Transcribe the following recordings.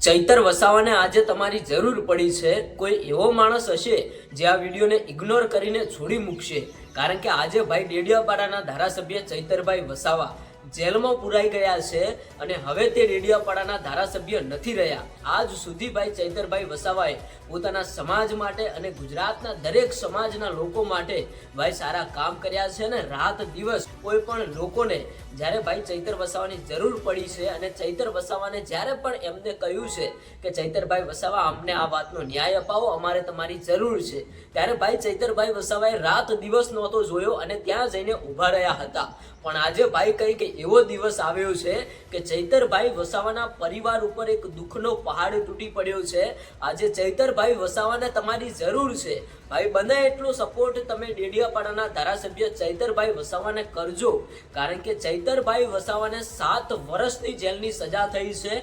ચૈતર વસાવાને આજે તમારી જરૂર પડી છે। કોઈ એવો માણસ હશે જે આ વિડીયોને ઇગ્નોર કરીને છોડી મૂકશે, કારણ કે આજે ભાઈ ડેડિયાપાડાના ધારાસભ્ય ચૈતરભાઈ વસાવા જેલમાં પુરાઈ ગયા છે અને હવે તે ડેડિયાપાડાના ધારાસભ્ય નથી રહ્યા। આજ સુધી ભાઈ ચૈતરભાઈ વસાવાએ પોતાના સમાજ માટે અને ગુજરાતના દરેક સમાજના લોકો માટે ભાઈ સારા કામ કર્યા છે અને રાત દિવસ કોઈ પણ લોકોને જ્યારે ભાઈ ચૈતર વસાવાની જરૂર પડી છે અને ચૈતર વસાવાને જ્યારે પણ એમને કહ્યું છે કે ચૈતરભાઈ વસાવા અમને આ વાતનો ન્યાય અપાવો, અમારે તમારી જરૂર છે, ત્યારે ભાઈ ચૈતરભાઈ વસાવાએ રાત દિવસ નહોતો જોયો અને ત્યાં જઈને ઊભા રહ્યા હતા। પણ આજે ભાઈ કંઈક એવો દિવસ આવ્યો છે કે ચૈતરભાઈ વસાવાના પરિવાર ઉપર એક દુઃખનો પહાડ તૂટી પડ્યો છે। આજે ચૈતરભાઈ વસાવાને તમારી જરૂર છે ભાઈ, બને એટલો સપોર્ટ તમે ડેડિયાપાડાના ધારાસભ્ય ચૈતરભાઈ વસાવાને કરજો, કારણ કે ચૈતરભાઈ વસાવાને 7 વર્ષની જેલની સજા થઈ છે।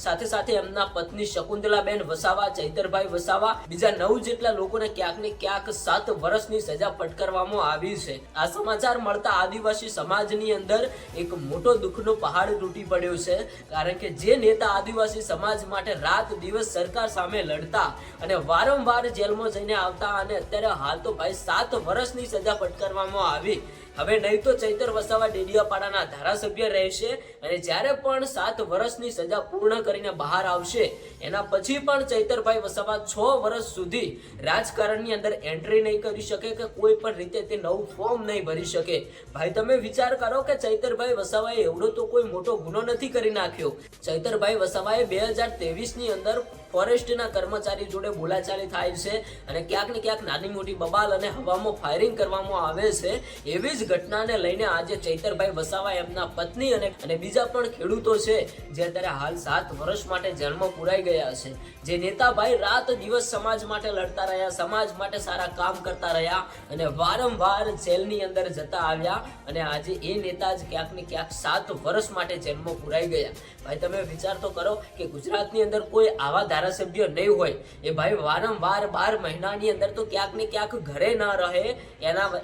સાથે સાથે એમના પત્ની શકુંતલાબેન વસાવા, ચૈતરભાઈ વસાવા, બીજા 9 જેટલા લોકોને ક્યાંક ને ક્યાંક 7 વર્ષની સજા ફટકારવામાં આવી છે। આ સમાચાર મળતા આદિવાસી સમાજની અંદર એક મોટો દુઃખનો પહાડ તૂટી પડ્યો છે, કારણ કે જે નેતા આદિવાસી સમાજ માટે રાત દિવસ સરકાર સામે લડતા અને વારંવાર જેલમાં જઈને આવતા અને અત્યારે હાલ તો ભાઈ 7 વર્ષની સજા ફટકારવામાં આવી। હવે નહીં તો ચૈતર વસાવા ડેડિયાપાડાના ધારાસભ્ય રહેશે અને જ્યારે પણ 7 વર્ષની સજા પૂર્ણ કરીને બહાર આવશે એના પછી પણ ચૈતરભાઈ વસાવા 6 વર્ષ સુધી રાજકારણની અંદર એન્ટ્રી નહીં કરી શકે કે કોઈ પણ રીતે તે નવું ફોર્મ નહીં ભરી શકે। ભાઈ તમે વિચાર કરો કે ચૈતરભાઈ વસાવાએ એવડો તો કોઈ મોટો ગુનો નથી કરી નાખ્યો। ચૈતરભાઈ વસાવાએ 2023ની અંદર ફોરેસ્ટના કર્મચારી જોડે બોલાચાલી થાય છે અને ક્યાંક ને ક્યાંક નાની મોટી બબાલ અને હવામાં ફાયરિંગ કરવામાં આવે છે। એવી જ ઘટનાને લઈને આજે ચૈતરભાઈ વસાવા, એમના પત્ની અને બીજા પણ ખેડૂતો છે જે અત્યારે હાલ 7 વર્ષ માટે જેલમાં પુરાઈ ગયા છે। જે નેતા ભાઈ રાત દિવસ સમાજ માટે લડતા રહ્યા, સમાજ માટે સારા કામ કરતા રહ્યા અને વારંવાર જેલની અંદર જતા આવ્યા અને આજે એ નેતા જ ક્યાંક ને ક્યાંક 7 વર્ષ માટે જેલમાં પુરાઈ ગયા। ભાઈ તમે વિચાર તો કરો કે ગુજરાતની અંદર કોઈ આવા ધારાસભ્ય નહીં હોય એ ભાઈ વારંવાર 12 મહિનાની અંદર તો ક્યાંક ને ક્યાંક ઘરે ના રહે,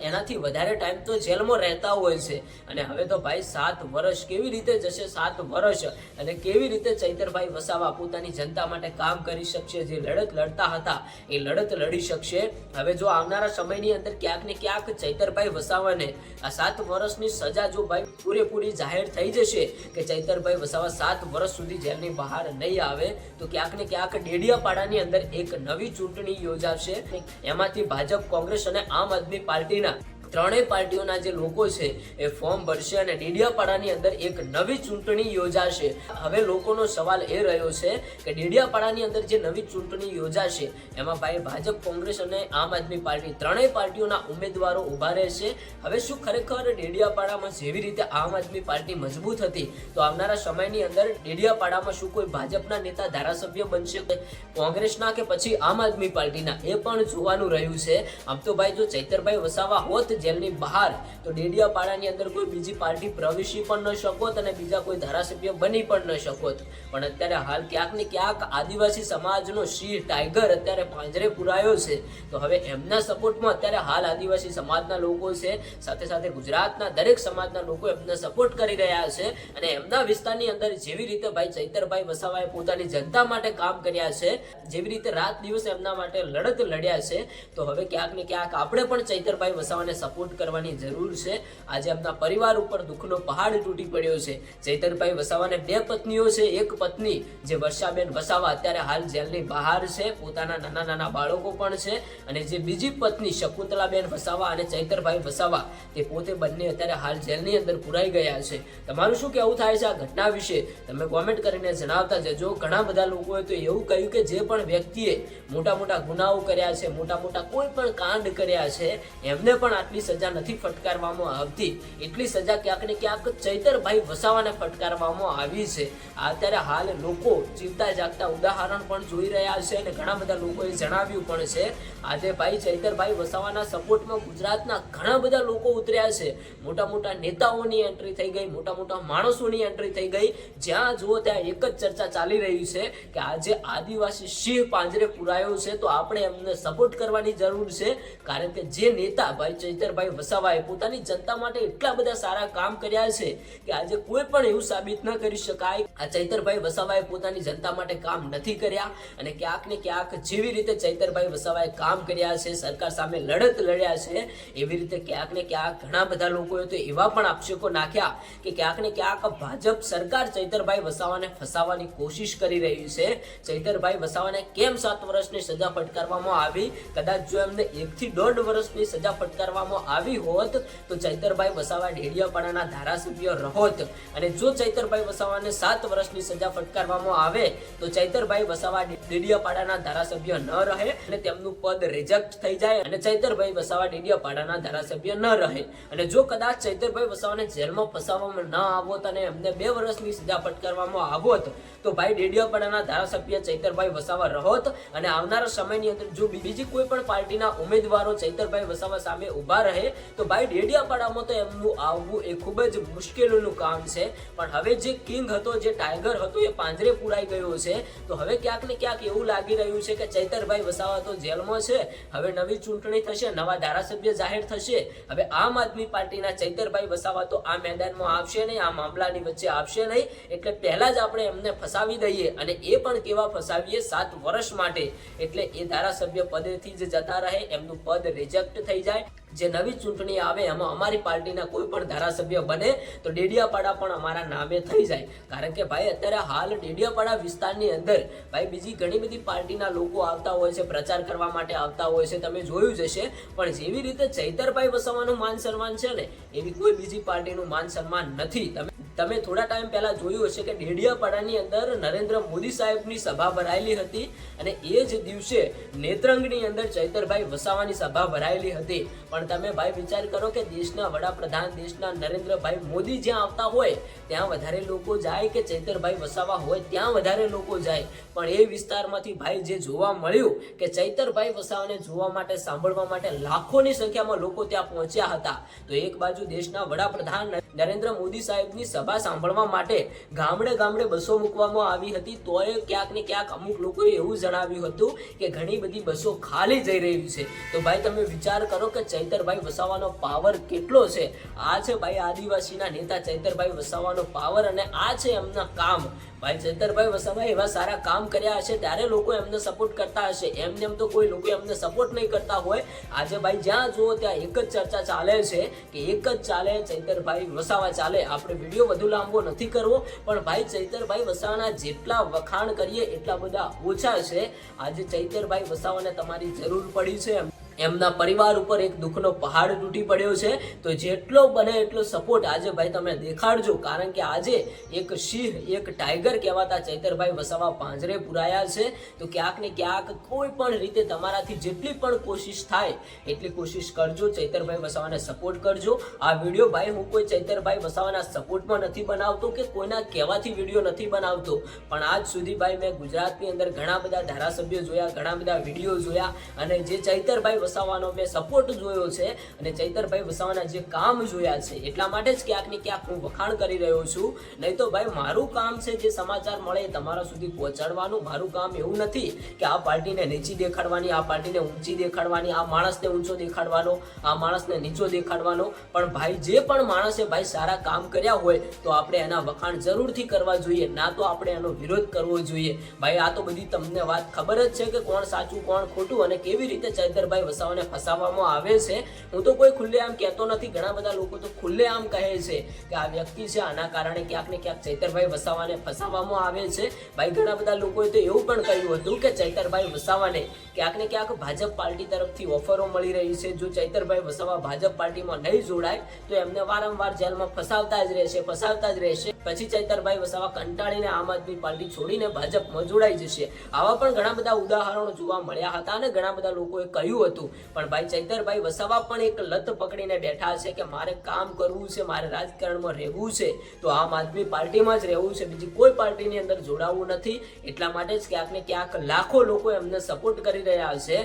એનાથી વધારે ટાઈમ તો જેલમાં રહેતા હોય છે। અને હવે તો ભાઈ 7 વર્ષ કેવી રીતે જશે, 7 વર્ષ અને કેવી રીતે ચૈતરભાઈ વસાવા પોતાની જનતા માટે કામ કરી શકશે? જે લડત લડતા હતા એ લડત લડી શકશે? હવે જો આવનારા સમયની અંદર ક્યાંક ને ક્યાંક ચૈતરભાઈ વસાવાને આ 7 વર્ષની સજા જો ભાઈ પૂરેપૂરી જાહેર થઈ જશે કે ચૈતરભાઈ વસાવા 7 વર્ષ સુધી જેલની બહાર નહીં આવે તો ક્યાંક ને ક્યાંક ડેડિયાપાડાની અંદર એક નવી ચૂંટણી યોજાશે। એમાંથી ભાજપ, કોંગ્રેસ અને આમ આદમી પાર્ટીના ત્રણેય પાર્ટીઓના જે લોકો છે એ ફોર્મ ભરશે અને ડેડિયાપાડાની અંદર એક નવી ચૂંટણી યોજાશે। હવે લોકોનો સવાલ એ રહ્યો છે કે ડેડિયાપાડાની અંદર જે નવી ચૂંટણી યોજાશે એમાં ભાઈ ભાજપ, કોંગ્રેસ અને આમ આદમી પાર્ટી ત્રણેય પાર્ટીઓના ઉમેદવારો ઊભા રહેશે। હવે શું ખરેખર ડેડિયાપાડામાં જેવી રીતે આમ આદમી પાર્ટી મજબૂત હતી તો આવનારા સમયની અંદર ડેડિયાપાડામાં શું કોઈ ભાજપના નેતા ધારાસભ્ય બનશે, કોંગ્રેસના કે પછી આમ આદમી પાર્ટીના, એ પણ જોવાનું રહ્યું છે। આમ તો ભાઈ જો ચૈતરભાઈ વસાવા હોત જેલની બહાર તો ડેડિયાપાડાની અંદર કોઈ બીજી પાર્ટી પ્રવેશી પણ ન શકોત અને બીજા કોઈ ધારાસભ્ય બની પણ ન શકોત। પણ અત્યારે હાલ ક્યાંક ને ક્યાંક આદિવાસી સમાજનો સિંહ, ટાઈગર અત્યારે પાંજરે પુરાયો છે, તો હવે એમના સપોર્ટમાં અત્યારે હાલ આદિવાસી સમાજના લોકો છે, સાથે સાથે ગુજરાતના દરેક સમાજના લોકો એમને સપોર્ટ કરી રહ્યા છે અને એમના વિસ્તારની અંદર જેવી રીતે ભાઈ ચૈતરભાઈ વસાવાએ પોતાની જનતા માટે કામ કર્યા છે, જેવી રીતે રાત દિવસ એમના માટે લડત લડ્યા છે, તો હવે ક્યાંક ને ક્યાંક આપણે પણ ચૈતરભાઈ વસાવાને સપોર્ટ કરવાની જરૂર છે। આજે એમના પરિવાર ઉપર દુઃખનો પહાડ તૂટી પડ્યો છે। ચૈતરભાઈ વસાવાને 2 પત્નીઓ છે। એક પત્ની જે વર્ષાબેન વસાવા અત્યારે હાલ જેલની બહાર છે, પોતાના નાના નાના બાળકો પણ છે, અને જે બીજી પત્ની શકુંતલાબેન વસાવા અને ચૈતરભાઈ વસાવા તે પોતે બંને અત્યારે હાલ જેલની અંદર પુરાઈ ગયા છે। તમારું શું કહેવું થાય છે આ ઘટના વિશે? તમે કોમેન્ટ કરીને જણાવતા જજો। ઘણા બધા લોકોએ તો એવું કહ્યું કે જે પણ વ્યક્તિએ મોટા મોટા ગુનાઓ કર્યા છે, મોટા મોટા કોઈ પણ કાંડ કર્યા છે, એમને પણ આટલી સજા નથી ફટકારવામાં આવતી, એટલી સજા ક્યાંક ને ક્યાંક ચૈતરભાઈ વસાવાને ફટકારવામાં આવી છે। અત્યારે હાલ લોકો જીવતા જાગતા ઉદાહરણ પણ જોઈ રહ્યા છે અને ઘણા બધા લોકોએ જણાવ્યું પણ છે। આજે ભાઈ ચૈતરભાઈ વસાવાના સપોર્ટમાં ગુજરાતના ઘણા બધા લોકો ઉતર્યા છે। મોટા મોટા નેતાઓની એન્ટ્રી થઈ ગઈ, મોટા મોટા માણસોની એન્ટ્રી થઈ ગઈ। જ્યાં જુઓ ત્યાં એક જ ચર્ચા ચાલી રહી છે કે આજે આદિવાસી સિંહ પાંજરે પુરાયો છે તો આપણે એમને સપોર્ટ કરવાની જરૂર છે, કારણ કે જે નેતા ભાઈ ચૈતરભાઈ વસાવાએ પોતાની જનતા માટે એટલા બધા સારા કામ કર્યા છે કે આજે કોઈ પણ એવું સાબિત ન કરી શકાય આ ચૈતરભાઈ વસાવાએ પોતાની જનતા માટે કામ નથી કર્યા. અને ક્યાંક ને ક્યાંક જેવી રીતે ચૈતરભાઈ વસાવાએ કામ કર્યા છે, સરકાર સામે લડત લડ્યા છે, એવી રીતે ક્યાંક ને ક્યાંક ઘણા બધા લોકોએ તો એવા પણ આક્ષેપો નાખ્યા કે ક્યાંક ને ક્યાંક ભાજપ સરકાર ચૈતરભાઈ વસાવાને ફસાવવાની કોશિશ કરી રહી છે. ચૈતરભાઈ વસાવાને કેમ 7 વર્ષની સજા ફટકારવામાં આવી? કદાચ જો એમને 1 થી 1.5 વર્ષની સજા ફટકારવામાં આવી હોત તો ચૈતરભાઈ વસાવા ડેડિયાપાડાના ધારાસભ્ય રહોત. અને જો ચૈતરભાઈ વસાવાને 7 વર્ષની સજા ફટકારવામાં આવે તો ચૈતરભાઈ વસાવા ડેડિયાપાડાના ધારાસભ્ય ન રહે અને તેમનું પદ રિજેક્ટ થઈ જાય અને ચૈતરભાઈ વસાવા ડેડિયાપાડાના ધારાસભ્ય ન રહે. અને જો કદાચ ચૈતરભાઈ વસાવાને જેલમાં ફસાવવામાં ન આવોત અને એમને 2 વર્ષની સજા ફટકારવામાં આવોત તો ભાઈ ડેડિયાપાડાના ધારાસભ્ય ચૈતરભાઈ વસાવા રહોત. અને આવનારા સમયની અંદર જો બીજી કોઈ પણ પાર્ટીના ઉમેદવારો ચૈતરભાઈ વસાવા સામે ઊભા રહે તો ભાઈ ડેડિયાપાડામાં તો એમનું આવવું એ ખૂબ જ મુશ્કેલીનું કામ છે. પણ હવે જે કિંગ હતો, જે ટાઈગર હતો, એ પાંજરે પુરાઈ ગયો છે. તો હવે ક્યાંક ને ક્યાંક એવું લાગી રહ્યું છે કે ચૈતરભાઈ વસાવા તો જેલમાં છે, હવે નવી ચૂંટણી થશે, નવા ધારાસભ્ય જાહેર થશે, હવે આમ આદમી પાર્ટીના ચૈતરભાઈ વસાવા તો આ મેદાનમાં આવશે નહીં, આ મામલાની વચ્ચે આવશે નહીં. એટલે પહેલા જ આપણે એમને ફસાવી દઈએ અને એ પણ કેવા ફસાવીએ 7 વર્ષ માટે. એટલે એ ધારાસભ્ય પદેથી જ જતા રહે, એમનું પદ રિજેક્ટ થઈ જાય. જે નવી ચૂંટણી આવે એમાં અમારી પાર્ટીના કોઈ પણ ધારાસભ્ય બને તો ડેડિયાપાડા પણ અમારા નામે થઈ જાય. કારણ કે ભાઈ અત્યારે હાલ ડેડિયાપાડા વિસ્તારની અંદર ભાઈ બીજી ઘણી બધી પાર્ટીના લોકો આવતા હોય છે, પ્રચાર કરવા માટે આવતા હોય છે, તમે જોયું જ હશે. પણ જેવી રીતે ચૈતરભાઈ વસાવાનું માન સન્માન છે ને, એવી કોઈ બીજી પાર્ટીનું માન સન્માન નથી. તમે થોડા ટાઈમ પહેલા જોયું હશે કે ડેડિયાપાડાની અંદર નરેન્દ્ર મોદી સાહેબની સભા ભરાયેલી હતી અને એ જ દિવસે નેત્રંગની અંદર ચૈતરભાઈ વસાવાની સભા ભરાયેલી હતી. પણ તમે ભાઈ વિચાર કરો કે દેશના વડાપ્રધાન, દેશના નરેન્દ્રભાઈ મોદી જ્યાં આવતા હોય ત્યાં વધારે લોકો જાય કે ચૈતરભાઈ વસાવા હોય ત્યાં વધારે લોકો જાય? પણ એ વિસ્તારમાંથી ભાઈ જે જોવા મળ્યું કે ચૈતરભાઈ વસાવાને જોવા માટે, સાંભળવા માટે લાખોની સંખ્યામાં લોકો ત્યાં પહોંચ્યા હતા. તો એક બાજુ દેશના વડાપ્રધાન નરેન્દ્ર મોદી સાહેબની સભા સાંભળવા માટે ગામડે ગામડે બસો મૂકવામાં આવી હતી. તોય ક્યાંક ને ક્યાંક અમુક લોકોએ એવું જણાવ્યું હતું કે ઘણી બધી બસો ખાલી જઈ રહી છે. તો ભાઈ તમે વિચાર કરો કે ચૈતરભાઈ વસાવાનો પાવર કેટલો છે. આ છે ભાઈ આદિવાસીના નેતા ચૈતરભાઈ વસાવાનો પાવર અને આ છે એમના કામ. ભાઈ ચૈતરભાઈ વસાવાએ એવા સારા કામ કર્યા હશે ત્યારે લોકો એમને સપોર્ટ કરતા હશે. એમને એમ તો કોઈ લોકો એમને સપોર્ટ નહીં કરતા હોય. આજે ભાઈ જ્યાં જુઓ ત્યાં એક જ ચર્ચા ચાલે છે કે એક જ ચાલે, ચૈતરભાઈ વસાવા ચાલે. આપણે વિડીયો વધુ લાંબો નથી કરવો, પણ ભાઈ ચૈતરભાઈ વસાવાના જેટલા વખાણ કરીએ એટલા બધા ઓછા છે. આજે ચૈતરભાઈ વસાવાને તમારી જરૂર પડી છે. એમના પરિવાર ઉપર એક દુઃખનો પહાડ તૂટી પડ્યો છે. તો જેટલો બને એટલો સપોર્ટ આજે ભાઈ તમે દેખાડજો. કારણ કે આજે એક સિંહ, એક ટાઈગર કહેવાતા ચૈતરભાઈ વસાવા પાંજરે પુરાયા છે. તો ક્યાંક ને ક્યાંક કોઈ પણ રીતે તમારાથી જેટલી પણ કોશિશ થાય એટલી કોશિશ કરજો, ચૈતરભાઈ વસાવાને સપોર્ટ કરજો. આ વિડીયો ભાઈ હું કોઈ ચૈતરભાઈ વસાવાના સપોર્ટમાં નથી બનાવતો કે કોઈના કહેવાથી વિડીયો નથી બનાવતો. પણ આજ સુધી ભાઈ મેં ગુજરાતની અંદર ઘણા બધા ધારાસભ્યો જોયા, ઘણા બધા વિડીયો જોયા અને જે ચૈતરભાઈ વસાવાનો મેં સપોર્ટ જોયો છે અને ચૈતરભાઈ વસાવાના જે કામ જોયા છે એટલા માટે જ ક્યાંક ને ક્યાંક હું વખાણ કરી રહ્યો છું. નહીં તો ભાઈ મારું કામ છે જે સમાચાર મળે તમારા સુધી પહોંચાડવાનું. મારું કામ એવું નથી કે આ પાર્ટીને નીચી દેખાડવાની, આ પાર્ટીને ઊંચી દેખાડવાની, આ માણસને ઊંચો દેખાડવાનો, આ માણસને નીચો દેખાડવાનો. પણ ભાઈ જે પણ માણસે ભાઈ સારા કામ કર્યા હોય તો આપણે એના વખાણ જરૂરથી કરવા જોઈએ, ના તો આપણે એનો વિરોધ કરવો જોઈએ. ભાઈ આ તો બધી તમને વાત ખબર જ છે કે કોણ સાચું કોણ ખોટું અને કેવી રીતે ચૈતરભાઈ વસાવાને ફસાવવામાં આવે છે. હું તો કોઈ ખુલ્લેઆમ કહેતો નથી. ઘણા બધા લોકો તો ખુલ્લેઆમ કહે છે કે આ વ્યક્તિ છે આના કારણે ક્યાંક ને ક્યાંક ચૈતરભાઈ વસાવાને ફસાવવામાં આવે છે. ભાઈ ઘણા બધા લોકોએ તો એવું પણ કહ્યું હતું કે ચૈતરભાઈ વસાવાને ક્યાંક ને ક્યાંક ભાજપ પાર્ટી તરફથી ઓફરો મળી રહી છે. જો ચૈતરભાઈ વસાવા ભાજપ પાર્ટીમાં નહીં જોડાય તો એમને વારંવાર જેલમાં ફસાવતા જ રહેશે, ફસાવતા જ રહેશે. પછી ચૈતરભાઈ વસાવા કંટાળીને આમ આદમી પાર્ટી છોડીને ભાજપમાં જોડાઈ જશે. આવા પણ ઘણા બધા ઉદાહરણો જોવા મળ્યા હતા અને ઘણા બધા લોકોએ કહ્યું હતું. પણ ભાઈ ચૈતરભાઈ વસાવા પણ એક લત પકડીને બેઠા છે કે મારે કામ કરવું છે, મારે રાજકારણમાં રહેવું છે તો આમ આદમી પાર્ટીમાં જ રહેવું છે, બીજી કોઈ પાર્ટીની અંદર જોડાવવું નથી. એટલા માટે જ ક્યાંક ને ક્યાંક લાખો લોકો એમને સપોર્ટ કરી રહ્યા છે.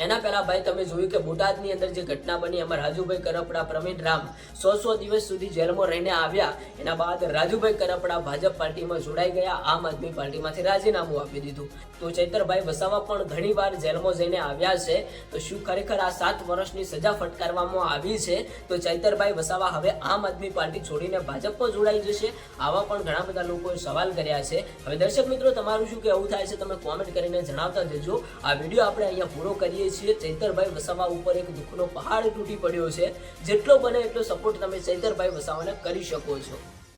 એના પહેલા ભાઈ તમે જોયું કે બોટાદની અંદર જે ઘટના બની, એમાં રાજુભાઈ કરપડા, પ્રવીણ રામ 100 દિવસ સુધી જેલમાં રહીને આવ્યા. એના બાદ રાજુભાઈ ચૈતરભાઈ કરપડા ભાજપ પાર્ટીમાં જોડાઈ ગયા, આમ આદમી પાર્ટીમાંથી રાજીનામું આપી દીધું. તો ચૈતરભાઈ વસાવા પણ ઘણીવાર જેલમાં જઈને આવ્યા છે. તો શું ખરેખર આ 7 વર્ષની સજા ફટકારવામાં આવી છે? તો ચૈતરભાઈ વસાવા હવે આમ આદમી પાર્ટી છોડીને ભાજપમાં જોડાઈ જશે? આવા પણ ઘણા બધા લોકોએ સવાલ કર્યા છે. હવે દર્શક મિત્રો, તમારું શું કહેવું થાય છે તમે કોમેન્ટ કરીને જણાવતા જજો. આ વિડીયો આપણે અહીંયા પૂરો કરીએ છીએ. ચૈતરભાઈ વસાવા ઉપર એક દુઃખનો પહાડ તૂટી પડ્યો છે. જેટલો બને એટલો સપોર્ટ તમે ચૈતરભાઈ વસાવાને કરી શકો છો.